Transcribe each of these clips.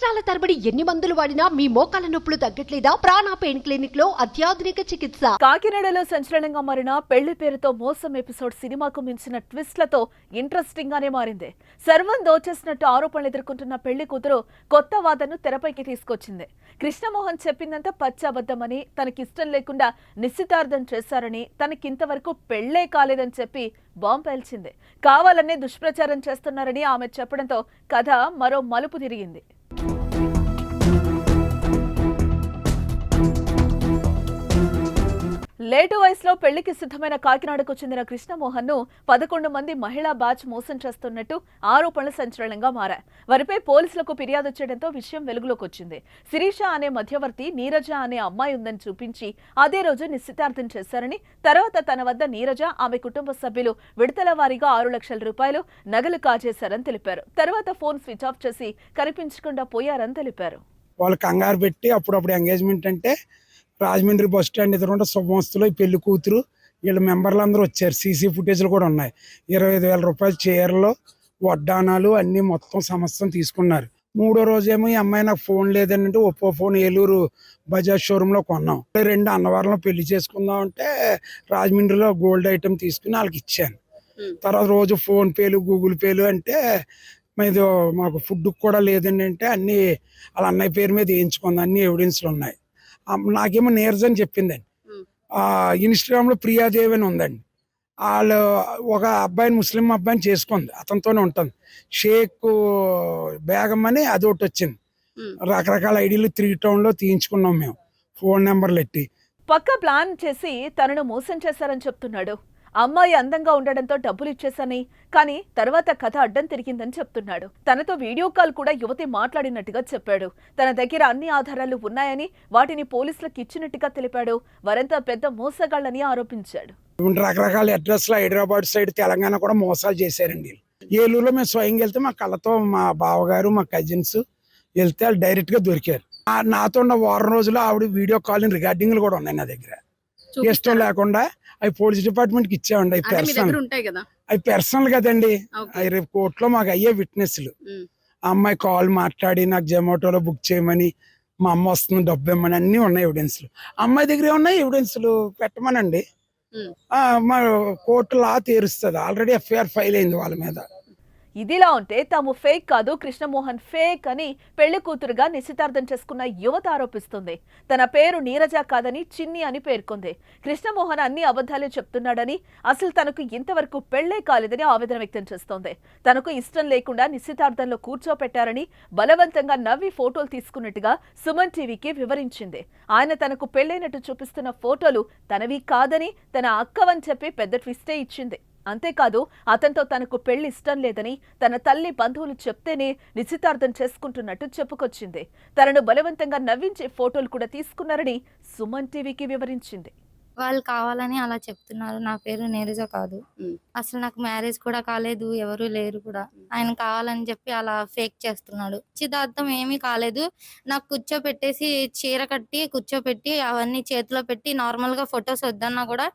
సంవత్సరాల తరబడి ఎన్ని మందులు వాడినా మీ మోకాల నొప్పులు తగ్గట్లేదా? ప్రాణ పెయిన్ క్లినిక్ లో అత్యాధునిక చికిత్స. కాకినాడలో సంచలనంగా మారిన పెళ్లి పేరుతో మోసం ఎపిసోడ్ సినిమాకు మించిన ట్విస్ట్లతో ఇంట్రెస్టింగ్ గానే మారింది. సర్వం దోచేసినట్టు ఆరోపణలు ఎదుర్కొంటున్న పెళ్లి కూతురు కొత్త వాదనను తెరపైకి తీసుకొచ్చింది. కృష్ణమోహన్ చెప్పిందంతా పచ్చబద్దమని, తనకిష్టం లేకుండా నిశ్చితార్థం చేశారని, తనకింతవరకు పెళ్లే కాలేదని చెప్పి బాంబు పేల్చింది. కావాలనే దుష్ప్రచారం చేస్తున్నారని ఆమె చెప్పడంతో కథ మరో మలుపు తిరిగింది. లేటు వయసులో పెళ్లికి సిద్ధమైన కాకినాడకు చెందిన కృష్ణమోహన్ ను 11 మంది మహిళా బ్యాచ్ మోసం చేస్తున్నట్టు ఆరోపణలు సంచలనంగా మారాయి. వారిపై పోలీసులకు ఫిర్యాదు చేయడంతో విషయం వెలుగులోకి వచ్చింది. శిరీష అనే మధ్యవర్తి నీరజ అనే అమ్మాయి ఉందని చూపించి అదే రోజు నిశ్చితార్థం చేశారని, తర్వాత తన వద్ద నీరజ, ఆమె కుటుంబ సభ్యులు విడతల వారీగా 6 లక్షల రూపాయలు నగలు కాజేశారని తెలిపారు. తర్వాత ఫోన్ స్విచ్ ఆఫ్ చేసి కనిపించకుండా పోయారని తెలిపారు. వాళ్ళు కంగారు పెట్టి అప్పుడప్పుడు ఎంగేజ్మెంట్ అంటే రాజమండ్రి బస్ స్టాండ్ ఎదురుంటే శుభమస్తులో ఈ పెళ్లి కూతురు వీళ్ళ మెంబర్లు అందరూ వచ్చారు. సీసీ ఫుటేజ్లు కూడా ఉన్నాయి. 25,000 రూపాయల చీరలు, వడ్డానాలు అన్నీ మొత్తం సమస్తం తీసుకున్నారు. మూడో రోజేమో ఈ అమ్మాయి నాకు ఫోన్ లేదంటే ఒప్పో ఫోన్ ఏలూరు బజాజ్ షోరూంలో కొన్నాం. 2 అన్నవరంలో పెళ్లి చేసుకుందాం అంటే రాజమండ్రిలో గోల్డ్ ఐటమ్ తీసుకుని వాళ్ళకి ఇచ్చాను. తర్వాత రోజు ఫోన్ పేలు, గూగుల్ పేలు అంటే ఇది మాకు ఫుడ్ కూడా లేదండి అంటే అన్నీ వాళ్ళ అన్నయ్య పేరు మీద వేయించుకుంది. అన్ని ఎవిడెన్స్లు ఉన్నాయి. నాకేమో నీరజ్ అని చెప్పిందండి. ఇన్స్టాగ్రామ్లో ప్రియాదేవి అని ఉందండి. వాళ్ళు ఒక అబ్బాయిని, ముస్లిం అబ్బాయిని చేసుకుంది, అతనితోనే ఉంటుంది. షేక్ బేగం అని అది ఒకటి వచ్చింది. రకరకాల ఐడీలు 3 టౌన్లో తీయించుకున్నాం మేము, ఫోన్ నెంబర్లు ఎట్టి. పక్క ప్లాన్ చేసి తనను మోసం చేశారని చెప్తున్నాడు. అమ్మాయి అందంగా ఉండడంతో డబ్బులు ఇచ్చేశాని, కానీ తర్వాత కథ అడ్డం తిరిగిందని చెప్తున్నాడు. తనతో వీడియో కాల్ కూడా యువతి మాట్లాడినట్టుగా చెప్పాడు. తన దగ్గర అన్ని ఆధారాలు ఉన్నాయని, వాటిని పోలీసులకు ఇచ్చినట్టుగా తెలిపాడు. వారంతా పెద్ద మోసగాళ్లని ఆరోపించాడు. రకరకాల అడ్రస్లు హైదరాబాద్ సైడ్, తెలంగాణ కూడా మోసాలు చేశారండి. ఏలూరులో మేము స్వయంగా వెళ్తే మా కళ్ళతో మా బావగారు, మా కజిన్స్ వెళ్తే వాళ్ళు డైరెక్ట్ గా దొరికారు. నాతో ఉన్న వారం రోజులు ఆవిడ వీడియో కాల్ రికార్డింగ్లు కూడా ఉన్నాయి నా దగ్గర. ఇష్టం లేకుండా అవి పోలీస్ డిపార్ట్మెంట్కి ఇచ్చామండి. అవి పర్సనల్ కదండి. అవి రేపు కోర్టులో మాకు అయ్యే విట్నెస్లు. ఆ అమ్మాయి కాల్ మాట్లాడి నాకు జొమాటోలో బుక్ చేయమని, మా అమ్మ వస్తుంది డబ్బు ఇమ్మని అన్ని ఉన్నాయి ఎవిడెన్స్లు. అమ్మాయి దగ్గర ఉన్నాయి ఎవిడెన్స్లు, పెట్టమనండి. మా కోర్టు లా తీరుస్తుంది. ఆల్రెడీ ఎఫ్ఐఆర్ ఫైల్ అయింది వాళ్ళ మీద. ఇదిలా ఉంటే తాము ఫేక్ కాదు, కృష్ణమోహన్ ఫేక్ అని పెళ్లి కూతురుగా నిశ్చితార్థం చేసుకున్న యువత ఆరోపిస్తుంది. తన పేరు నీరజ కాదని చిన్ని అని పేర్కొంది. కృష్ణమోహన్ అన్ని అబద్ధాలే చెప్తున్నాడని, అసలు తనకు ఇంతవరకు పెళ్లే కాలేదని ఆవేదన వ్యక్తం చేస్తోంది. తనకు ఇష్టం లేకుండా నిశ్చితార్థంలో కూర్చోపెట్టారని, బలవంతంగా నవ్వి ఫోటోలు తీసుకున్నట్టుగా సుమన్ టీవీకి వివరించింది. ఆయన తనకు పెళ్లైనట్టు చూపిస్తున్న ఫోటోలు తనవి కాదని, తన అక్కవని చెప్పి పెద్ద ట్విస్టే ఇచ్చింది. అంతేకాదు, అతనితో తనకు పెళ్లి ఇష్టం లేదని, తన తల్లి బంధువులు చెప్తేనే నిశ్చితార్థం చేసుకుంటున్నట్టు చెప్పుకొచ్చింది. తనను బలవంతంగా నవ్వించే ఫోటోలు కూడా తీసుకున్నారని సుమన్ టీవీకి వివరించింది. వాళ్ళు కావాలని అలా చెప్తున్నారు. నా పేరు నీరజ కాదు. అసలు నాకు మ్యారేజ్ కూడా కాలేదు, ఎవరు లేరు కూడా. ఆయన కావాలని చెప్పి అలా ఫేక్ చేస్తున్నాడు. నిశ్చితార్థం ఏమీ కాలేదు. నాకు కూర్చోపెట్టేసి చీర కట్టి కూర్చోపెట్టి అవన్నీ చేతిలో పెట్టి నార్మల్ గా ఫొటోస్ వద్దన్నా కూడా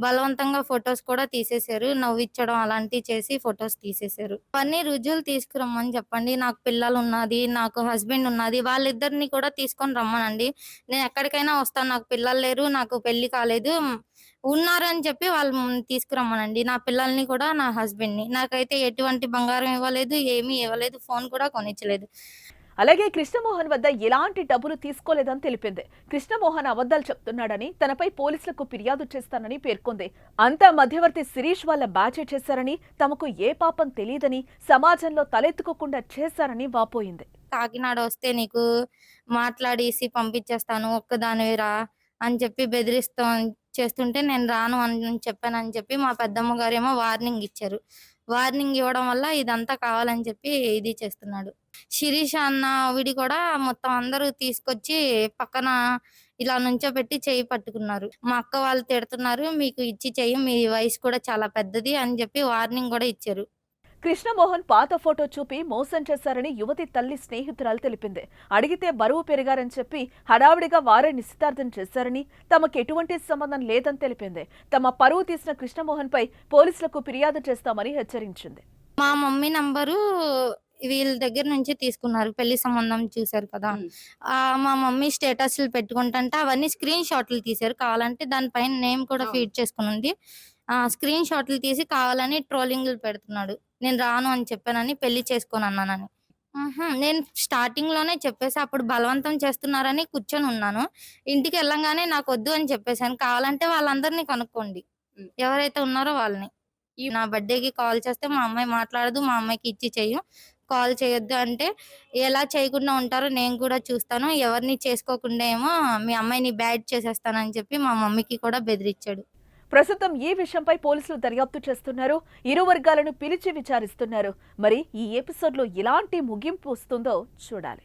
బలవంతంగా ఫొటోస్ కూడా తీసేశారు. నవ్విచ్చడం అలాంటివి చేసి ఫొటోస్ తీసేశారు. అవన్నీ రుజువులు తీసుకురమ్మని చెప్పండి. నాకు పిల్లలు ఉన్నది, నాకు హస్బెండ్ ఉన్నది, వాళ్ళిద్దరిని కూడా తీసుకొని రమ్మనండి. నేను ఎక్కడికైనా వస్తాను. నాకు పిల్లలు లేరు, నాకు పెళ్లి కాలేదు, ఉన్నారని చెప్పి వాళ్ళు తీసుకురమ్మనండి. నా పిల్లల్ని కూడా, నా హస్బెండ్ ని. నాకైతే ఎటువంటి బంగారం ఇవ్వలేదు, ఏమీ ఇవ్వలేదు, ఫోన్ కూడా కొనిచ్చలేదు. అలాగే కృష్ణమోహన్ వద్ద ఎలాంటి డబ్బులు తీసుకోలేదని తెలిపింది. కృష్ణమోహన్ అబద్ధాలు చెప్తున్నాడని, తనపై పోలీసులకు ఫిర్యాదు చేస్తానని పేర్కొంది. అంతా మధ్యవర్తి శిరీష్ వాళ్ళ బ్యాచే చేశారని, తమకు ఏ పాపం తెలియదని, సమాజంలో తలెత్తుకోకుండా చేశారని వాపోయింది. కాకినాడ వస్తే నీకు మాట్లాడేసి పంపించేస్తాను, ఒక్కదానివేరా అని చెప్పి చేస్తుంటే నేను రాను అని చెప్పానని చెప్పి మా పెద్దమ్మ గారేమో వార్నింగ్ ఇచ్చారు. వార్నింగ్ ఇవ్వడం వల్ల ఇదంతా కావాలని చెప్పి ఇది చేస్తున్నాడు. శిరీష అన్న ఆవిడ కూడా మొత్తం అందరూ తీసుకొచ్చి పక్కన ఇలా నుంచోబెట్టి చెయ్యి పట్టుకున్నారు. మా అక్క వాళ్ళు తిడుతున్నారు, మీకు ఇచ్చి చెయ్యి, మీ వయసు కూడా చాలా పెద్దది అని చెప్పి వార్నింగ్ కూడా ఇచ్చారు. కృష్ణమోహన్ పాత ఫోటో చూపి మోసం చేశారని యువతి తల్లి స్నేహితురాలు తెలిపింది. అడిగితే బరువు పెరిగారని చెప్పి హడావిడిగా వారే నిశ్చితార్థం చేశారని, తమకు ఎటువంటి సంబంధం లేదని తెలిపింది. తమ పరువు తీసిన కృష్ణమోహన్ పై పోలీసులకు ఫిర్యాదు చేస్తామని హెచ్చరించింది. మా మమ్మీ నంబరు వీళ్ళ దగ్గర నుంచి తీసుకున్నారు. పెళ్లి సంబంధం చూసారు కదా. మా మమ్మీ స్టేటస్లు పెట్టుకుంటుంటే అవన్నీ స్క్రీన్ షాట్లు తీశారు. కావాలంటే దానిపైన నేమ్ కూడా ఫీడ్ చేసుకుని ఉంది. స్క్రీన్ షాట్లు తీసి కావాలని ట్రోలింగ్లు పెడుతున్నాడు. నేను రాను అని చెప్పానని, పెళ్లి చేసుకోను అన్నానని. నేను స్టార్టింగ్ లోనే చెప్పేసి అప్పుడు బలవంతం చేస్తున్నారని కూర్చొని ఉన్నాను. ఇంటికి వెళ్ళంగానే నాకు వద్దు అని చెప్పేసాను. కావాలంటే వాళ్ళందరినీ కనుక్కోండి, ఎవరైతే ఉన్నారో వాళ్ళని. నా బర్త్డేకి కాల్ చేస్తే మా అమ్మాయి మాట్లాడదు, మా అమ్మాయికి ఇచ్చి చెయ్యు, కాల్ చేయొద్దు అంటే ఎలా చేయకుండా ఉంటారో నేను కూడా చూస్తాను, ఎవరిని చేసుకోకుండా ఏమో మీ అమ్మాయిని బ్యాడ్ చేసేస్తానని చెప్పి మా మమ్మీకి కూడా బెదిరించాడు. ప్రస్తుతం ఈ విషయంపై పోలీసులు దర్యాప్తు చేస్తున్నారు. ఇరు వర్గాలను పిలిచి విచారిస్తున్నారు. మరి ఈ ఎపిసోడ్లో ఎలాంటి ముగింపు వస్తుందో చూడాలి.